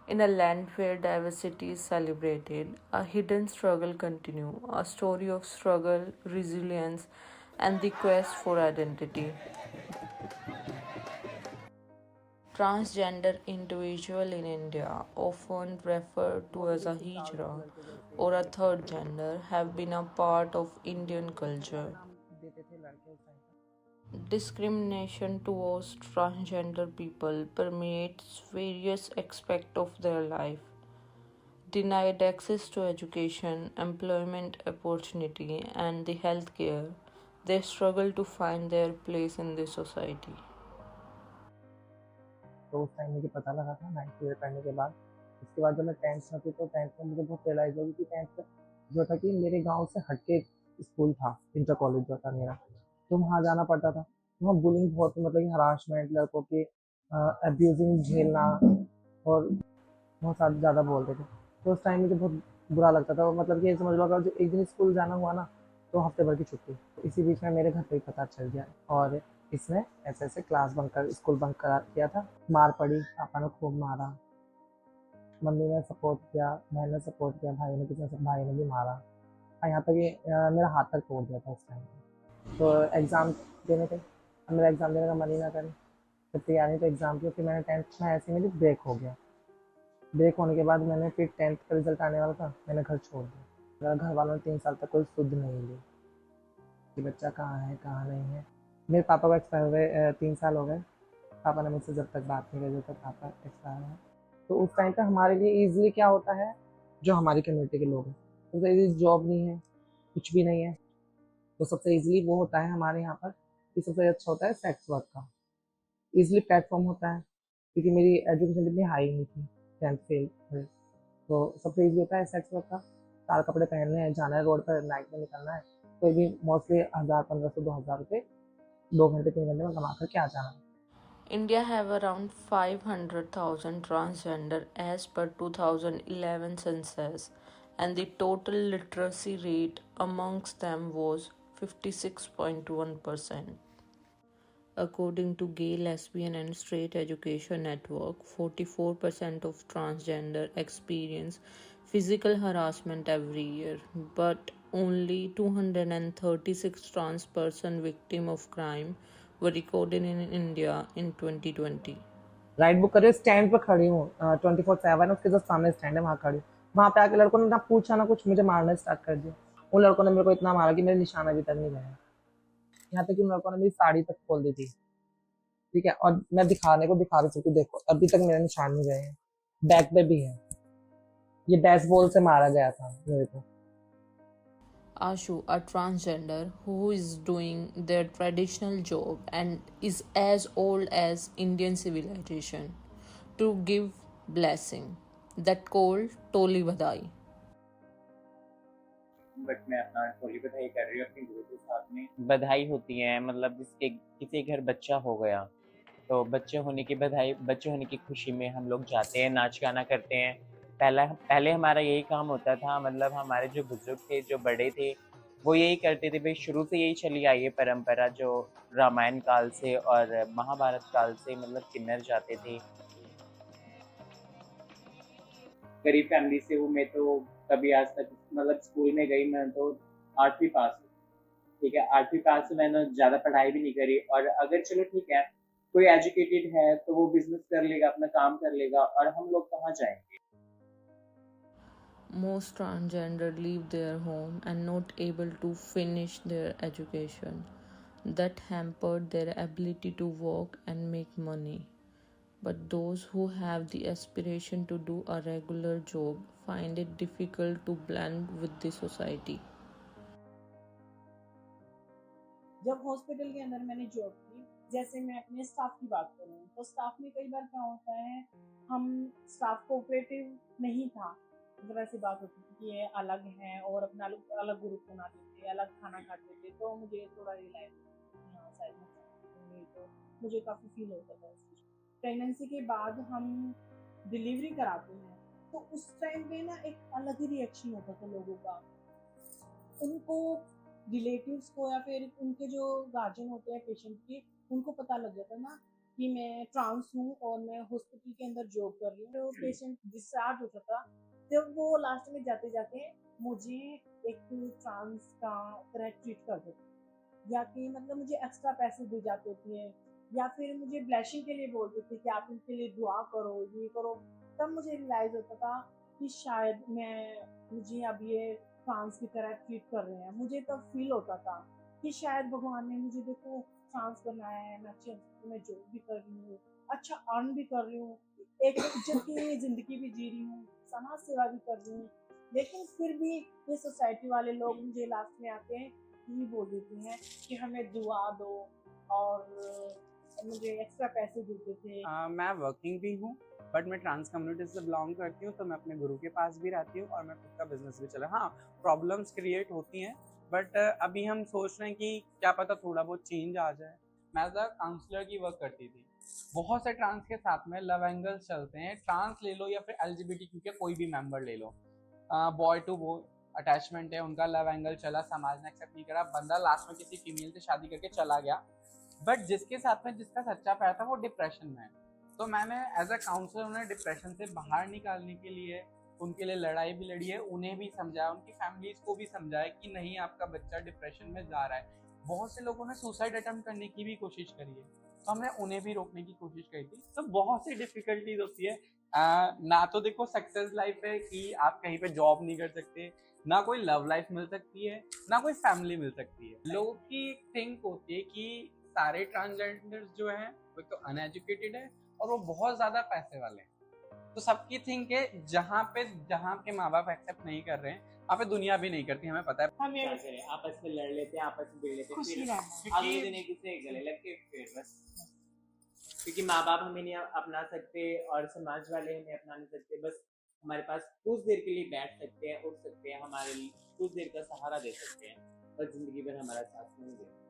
In a land where diversity is celebrated, a hidden struggle continues, a story of struggle, resilience, and the quest for identity. Transgender individual in India, often referred to as a hijra or a third gender, have been a part of Indian culture. Discrimination towards transgender people permeates various aspects of their life. Denied access to education, employment opportunity, and the healthcare, they struggle to find their place in the society. तो उस time मुझे पता लगा था 9th clear करने के बाद। उसके बाद जब मैं 10th में थी तो 10th में मुझे बहुत रियलाइज़ हुआ कि 10th जो था कि मेरे गाँव से हट के स्कूल था, इंटर कॉलेज जो था मेरा, तो वहाँ जाना पड़ता था। वहाँ बुलिंग बहुत मतलब कि हरासमेंट लड़कों के अब्यूज़िंग झेलना और बहुत सारे ज़्यादा बोलते थे। तो उस टाइम मुझे बहुत बुरा लगता था, मतलब कि ये समझ लो अगर जो एक दिन स्कूल जाना हुआ ना, तो हफ्ते भर की छुट्टी। तो इसी बीच में मेरे घर पे ही पता चल गया और इसने ऐसे-ऐसे क्लास बंक कर स्कूल बंक करा किया था। मार पड़ी, पापा ने खूब मारा, मम्मी ने सपोर्ट किया, बहन ने सपोर्ट किया, भाई ने किसी ने भाई ने भी मारा। यहाँ तक कि मेरा हाथ तक तोड़ दिया था उस टाइम पे। तो एग्ज़ाम देने थे, अब मेरा एग्ज़ाम देने का मन ही ना करे। जब तैयारी तो एग्ज़ाम की, फिर मैंने 10th में ऐसे ही मेरी ब्रेक हो गया। ब्रेक होने के बाद मैंने फिर 10th का रिज़ल्ट आने वाला था, मैंने घर छोड़ दिया। मेरा घर वालों ने 3 साल तक कोई सुध नहीं ली कि बच्चा कहाँ है, कहाँ नहीं है। मेरे पापा को एक्सपायर हुए 3 साल हो गए। पापा ने मुझसे जब तक बात नहीं करी जब तक पापा एक्सपायर हुए। तो उस टाइम पे हमारे लिए ईज़िली क्या होता है, जो हमारी कम्युनिटी के लोग हैं, सबसे ईज़ी जॉब नहीं है, कुछ भी नहीं है, तो सबसे ईज़िली वो होता है हमारे यहाँ पर कि सबसे अच्छा होता है सेक्स वर्क का। ईज़िली प्लेटफ़ॉर्म होता है, क्योंकि मेरी एजुकेशन इतनी हाई नहीं थी, 10th फेल में। तो सबसे ईज़ी होता है सेक्स वर्क का। 4 कपड़े पहनने हैं, जाना है रोड पर, नाइट में निकलना है, कोई भी मोस्टली 1000, 1500, 2000 रुपए 2 घंटे 3 घंटे में कमा कर के आ जाना है। India have around 500,000 transgender as per 2011 census, and the total literacy rate amongst them was 56.1%. According to Gay Lesbian and Straight Education Network, 44% of transgender experience physical harassment every year, but only 236 trans person victim of crime were recorded in India in 2020. Ride book कर रही हूँ, stand पर खड़ी हूँ, 24/7 उसके just सामने stand है, वहाँ खड़ी हूँ। वहाँ पे आके लड़कों ने ना पूछा ना कुछ, मुझे मारना स्टार्ट कर दिया। उन लड़कों ने मेरे को इतना मारा कि मेरे निशान अभी तक नहीं गए। यहाँ तक कि उन लड़कों ने मेरी साड़ी तक खोल दी थी, ठीक है? और मैं दिखाने को दिखा रही थी कि देखो, अभी तक मेरे निशान नहीं गए हैं। बैक पे भी है। ये बेसबॉल से मारा गया था मेरे को। Ashu, a transgender who is doing their traditional job and is as old as Indian civilization, to give blessing. That called Toli Badai. But मैं अपना होली बधाई कर रही हूँ अपनी गुरु के साथ में। बधाई होती है मतलब जिसके किसी के घर बच्चा हो गया तो बच्चे होने की खुशी में हम लोग जाते हैं, नाच गाना करते हैं। पहले हमारा यही काम होता था, मतलब हमारे जो बुजुर्ग थे, जो बड़े थे, वो यही करते थे भाई, शुरू से यही चली आई है परंपरा, जो रामायण काल से और महाभारत काल से, मतलब किन्नर जाते थे। गरीब फैमिली से हूँ मैं, तो कभी आज तक मतलब स्कूल में गई मैं तो 8वीं पास हूँ, ठीक है? 8वीं पास से मैंने ज़्यादा पढ़ाई भी नहीं करी, और अगर चलो ठीक है, कोई एजुकेटेड है तो वो बिजनेस कर लेगा, अपना काम कर लेगा, और हम लोग कहाँ जाएंगे? Most transgender leave their home and not able to finish their education. That hampered their ability to work and make money. But those who have the aspiration to do a regular job find it difficult to blend with the society. जब hospital के अंदर मैंने job की, जैसे मैं अपने staff की बात करूँ, तो स्टाफ में कई बार क्या होता है, हम स्टाफ कोऑपरेटिव नहीं था। मतलब ऐसी बात होती थी कि ये अलग हैं और अपना अलग अलग ग्रुप बनाते थे, अलग खाना खाते थे, तो मुझे थोड़ा रियलाइज़ हुआ कि हाँ, शायद मैं चाहती हूँ, तो मुझे काफ़ी फ़ील होता था इस चीज़ को। प्रेगनेंसी के बाद हम डिलीवरी कराते हैं, तो उस टाइम पे ना एक अलग ही रिएक्शन होता था लोगों का। उनको रिलेटिव्स को या फिर उनके जो गार्जियन होते हैं पेशेंट के, उनको पता लग जाता ना कि मैं ट्रांस हूँ और मैं हॉस्पिटल के अंदर जॉब कर रही हूँ। तो पेशेंट डिस्चार्ज होता था, जब वो लास्ट में जाते-जाते मुझे एक ट्रांस का तरह ट्रीट कर देते, या कि मतलब मुझे एक्स्ट्रा पैसे दी जाते थे, या फिर मुझे ब्लेसिंग के लिए बोलते थे कि आप इनके लिए दुआ करो, ये करो। तब मुझे रियलाइज़ होता था कि शायद मुझे अब ये ट्रांस की तरह ट्रीट कर रहे हैं। मुझे तब फ़ील होता था कि शायद भगवान ने मुझे देखो ट्रांस बनाया है, मैं अच्छे हॉस्पिटल में जॉब भी कर रही हूँ, अच्छा अर्न भी कर रही हूँ, एक इज़्ज़त की ज़िंदगी भी जी रही हूँ, समाज सेवा भी कर रही हूँ। लेकिन फिर भी ये सोसाइटी वाले लोग मुझे लास्ट में आके यही बोल देते हैं कि हमें दुआ दो, और मुझे एक्स्ट्रा पैसे देते थे। मैं वर्किंग भी हूँ, बट मैं ट्रांस कम्युनिटी से बिलोंग करती हूँ, तो मैं अपने गुरु के पास भी रहती हूँ और मैं खुद का बिजनेस भी चला। हाँ, प्रॉब्लम्स क्रिएट होती हैं, बट अभी हम सोच रहे हैं कि क्या पता थोड़ा बहुत चेंज आ जाए। मैं एज अ काउंसलर की वर्क करती थी। बहुत से ट्रांस के साथ में लव एंगल्स चलते हैं, ट्रांस ले लो या फिर LGBTQ के कोई भी मेंबर ले लो, बॉय टू बॉय अटैचमेंट है, उनका लव एंगल चला, समाज ने एक्सेप्ट नहीं करा, बंदा लास्ट में किसी फीमेल से शादी करके चला गया, बट जिसके साथ में जिसका सच्चा प्यार था वो डिप्रेशन में है। तो मैंने एज अ काउंसलर उन्हें डिप्रेशन से बाहर निकालने के लिए उनके लिए लड़ाई भी लड़ी है, उन्हें भी समझाया, उनकी फैमिलीज को भी समझाया कि नहीं, आपका बच्चा डिप्रेशन में जा रहा है। बहुत से लोगों ने सुसाइड अटेम्प्ट करने की भी कोशिश करी है, तो हमने उन्हें भी रोकने की कोशिश करी थी। तो बहुत सी डिफिकल्टीज होती है। ना तो देखो सक्सेस लाइफ है कि आप कहीं पे जॉब नहीं कर सकते, ना कोई लव लाइफ मिल सकती है, ना कोई फैमिली मिल सकती है। लोगों की एक थिंक होती है कि सारे ट्रांसजेंडर्स जो हैं वो तो अनएजुकेटेड है और वो बहुत ज्यादा पैसे वाले हैं। तो सबकी थिंक है जहाँ के माँ बाप एक्सेप्ट नहीं कर रहे हैं, वहाँ पे दुनिया भी नहीं करती, हमें पता है। हमें क्या करें, आपस में लड़ लेते हैं, आपस में भिड़ लेते हैं, खुशी फिर रहना। अगले दिन एक दूसरे के गले लग के फिर बस, क्योंकि माँ बाप हमें नहीं अपना सकते और समाज वाले हमें अपना नहीं सकते। बस हमारे पास कुछ देर के लिए बैठ सकते हैं, उठ सकते हैं, हमारे लिए कुछ देर का सहारा दे सकते हैं, और जिंदगी भर हमारा साथ नहीं देते।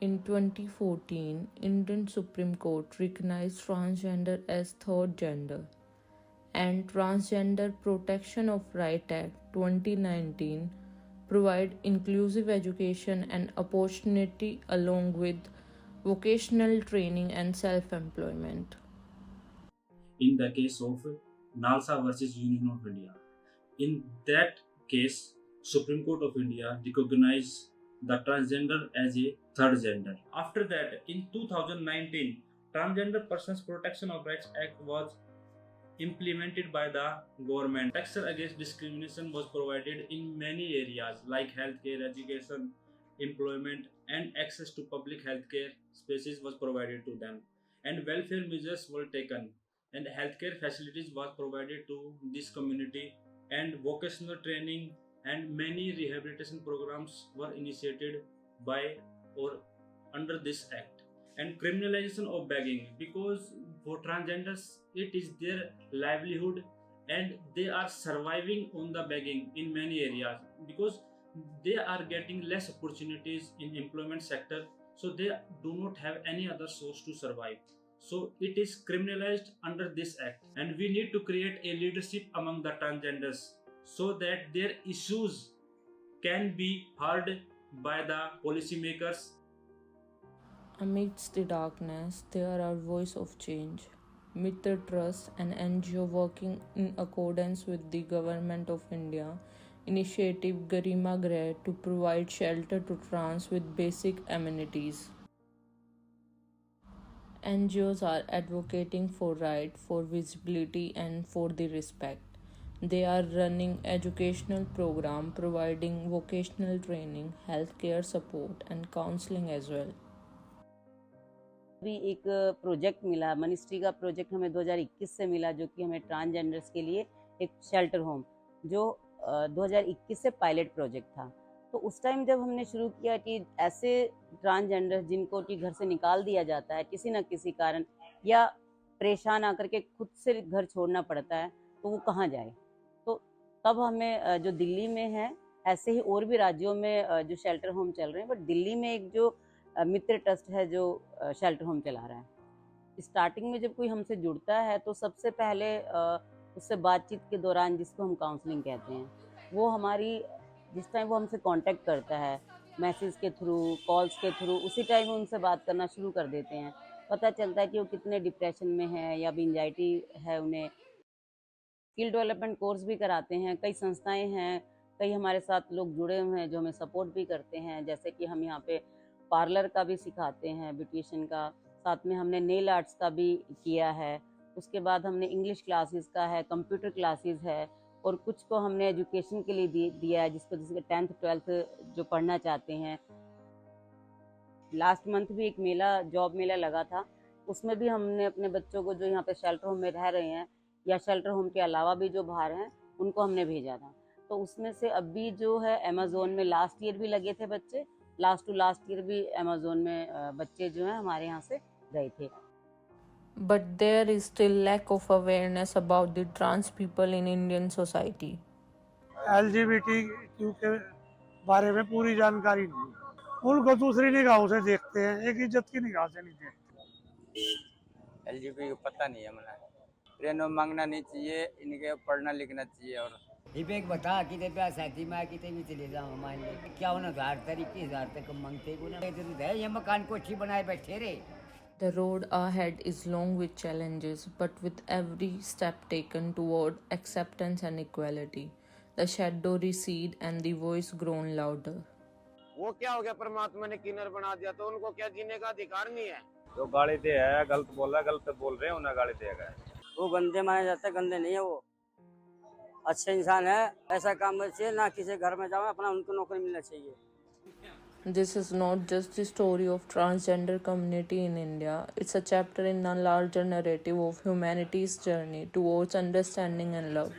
In 2014, Indian Supreme Court recognized transgender as third gender, and Transgender Protection of Right Act 2019 provide inclusive education and opportunity along with vocational training and self-employment. In the case of Nalsa versus Union of India. In that case, Supreme Court of India recognized the transgender as a third gender. After that, in 2019, Transgender Persons Protection of Rights Act was implemented by the government. Protection against discrimination was provided in many areas like healthcare, education, employment, and access to public healthcare spaces was provided to them. And welfare measures were taken, and healthcare facilities was provided to this community, and vocational training and many rehabilitation programs were initiated by or under this act. And criminalization of begging, because for transgenders it is their livelihood and they are surviving on the begging in many areas, because they are getting less opportunities in employment sector, so they do not have any other source to survive. So it is criminalized under this act, and we need to create a leadership among the transgenders so that their issues can be heard by the policymakers. Amidst the darkness, there are voices of change. Mitra Trust, an NGO working in accordance with the Government of India, initiative Garima Greh to provide shelter to trans with basic amenities. NGOs are advocating for right, for visibility, and for the respect. They are running educational program, providing vocational training, healthcare support, and counseling as well. अभी एक project मिला, ministry का project हमें 2021 से मिला, जो कि हमें ट्रांसजेंडर्स के लिए एक शेल्टर होम, जो 2021 से पायलट प्रोजेक्ट था। तो उस टाइम जब हमने शुरू किया कि ऐसे ट्रांसजेंडर जिनको कि घर से निकाल दिया जाता है किसी न किसी कारण, या परेशान आकर के खुद से घर छोड़ना पड़ता है, तो वो कहाँ जाए। तो तब हमें जो दिल्ली में है, ऐसे ही और भी राज्यों में जो शेल्टर होम चल रहे हैं, बट दिल्ली में एक जो मित्र ट्रस्ट है जो शेल्टर होम चला रहा है। स्टार्टिंग में जब कोई हमसे जुड़ता है तो सबसे पहले उससे बातचीत के दौरान, जिसको हम काउंसलिंग कहते हैं, वो हमारी जिस टाइम वो हमसे कांटेक्ट करता है मैसेज के थ्रू, कॉल्स के थ्रू उसी टाइम उनसे बात करना शुरू कर देते हैं। पता चलता है कि वो कितने डिप्रेशन में हैं या एंजाइटी है उन्हें। स्किल डेवलपमेंट कोर्स भी कराते हैं, कई संस्थाएं हैं, कई हमारे साथ लोग जुड़े हुए हैं जो हमें सपोर्ट भी करते हैं। जैसे कि हम यहाँ पे पार्लर का भी सिखाते हैं, ब्यूटिशियन का, साथ में हमने नेल आर्ट्स का भी किया है। उसके बाद हमने इंग्लिश क्लासेस का है, कंप्यूटर क्लासेस है, और कुछ को हमने एजुकेशन के लिए दिया है, जिसको जिसके 10th 12th जो पढ़ना चाहते हैं। लास्ट मंथ भी एक मेला, जॉब मेला लगा था, उसमें भी हमने अपने बच्चों को जो यहाँ पे शेल्टर होम में रह रहे हैं या शेल्टर होम के अलावा भी जो बाहर हैं उनको हमने भेजा था। तो उसमें से अभी जो है अमेज़ोन में लास्ट ईयर भी लगे थे बच्चे, लास्ट टू लास्ट ईयर भी अमेज़ोन में बच्चे जो हैं हमारे यहाँ से गए थे। But there is still lack of awareness about the trans people in Indian society. LGBTQ के बारे में पूरी जानकारी नहीं है। उनको दूसरी निगाहों से देखते हैं, एक इज्जत की निगाह से नहीं देखते। एलजीबी को पता नहीं है मना ट्रेनों मांगना नहीं चाहिए, इनके पढ़ना लिखना चाहिए। और एक बता कि पे साथी में कि भी चले जाओ मान ले क्या होना 1000 तक मांगते को ना ये मकान को अच्छी बनाए बैठे रे। The road ahead is long with challenges, but with every step taken toward acceptance and equality, the shadow recede and the voice grown louder. वो क्या हो गया, परमात्मा ने किन्नर बना दिया तो उनको क्या जीने का अधिकार नहीं है? जो गाली दे है गलत बोल रहा है, गलत बोल रहे हैं उन्हें गाली देगा। वो गंदे माने जाते हैं, गंदे नहीं है, वो अच्छे इंसान है। ऐसा काम करना चाहिए ना, किसी घर में जाओ अपना उनको नौकरी मिलना चाहिए। This is not just the story of transgender community in India, it's a chapter in a larger narrative of humanity's journey towards understanding and love.